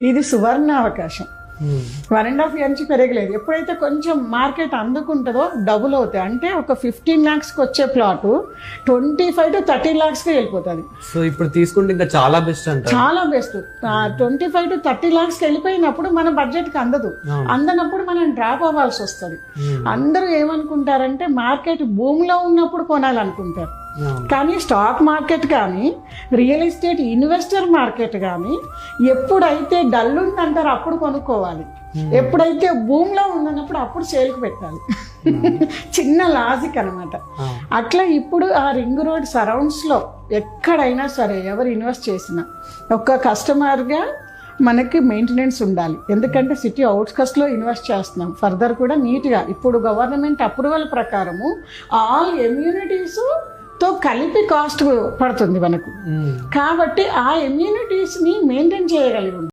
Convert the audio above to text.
ఇది సువర్ణ అవకాశం. 1.5 year నుంచి పెరగలేదు. ఎప్పుడైతే కొంచెం మార్కెట్ అందుకుంటుందో డబుల్ అవుతాయి. అంటే ఒక 15 lakhsకి వచ్చే ప్లాట్ 25 to 30 lakhsకి వెళ్ళిపోతుంది. సో ఇప్పుడు తీసుకుంటే ఇంకా చాలా బెస్ట్ అంట. చాలా బెస్ట్. 25 to 30 lakhsకి వెళ్ళిపోయినప్పుడు మన బడ్జెట్కి అందదు. అందనప్పుడు మనం డ్రాప్ అవ్వాల్సి వస్తుంది. అందరూ ఏమనుకుంటారంటే మార్కెట్ భూమిలో ఉన్నప్పుడు కొనాలనుకుంటారు. కానీ స్టాక్ మార్కెట్ కానీ రియల్ ఎస్టేట్ ఇన్వెస్టర్ మార్కెట్ కానీ ఎప్పుడైతే డల్ ఉందంటారో అప్పుడు కొనుక్కోవాలి. ఎప్పుడైతే భూమిలో ఉందన్నప్పుడు అప్పుడు సేల్కి పెట్టాలి. చిన్న లాజిక్ అనమాట. అట్లా ఇప్పుడు ఆ రింగ్ రోడ్ సరౌండ్స్లో ఎక్కడైనా సరే ఎవరు ఇన్వెస్ట్ చేసినా ఒక కస్టమర్గా మనకి మెయింటెనెన్స్ ఉండాలి. ఎందుకంటే సిటీ అవుట్స్కట్స్లో ఇన్వెస్ట్ చేస్తున్నాం. ఫర్దర్ కూడా నీట్గా ఇప్పుడు గవర్నమెంట్ అప్రూవల్ ప్రకారము ఆల్ ఎమ్యూనిటీస్ తో కలిపి కాస్ట్ పడుతుంది మనకు. కాబట్టి ఆ ఎమ్యూనిటీస్ని మెయింటైన్ చేయగలిగి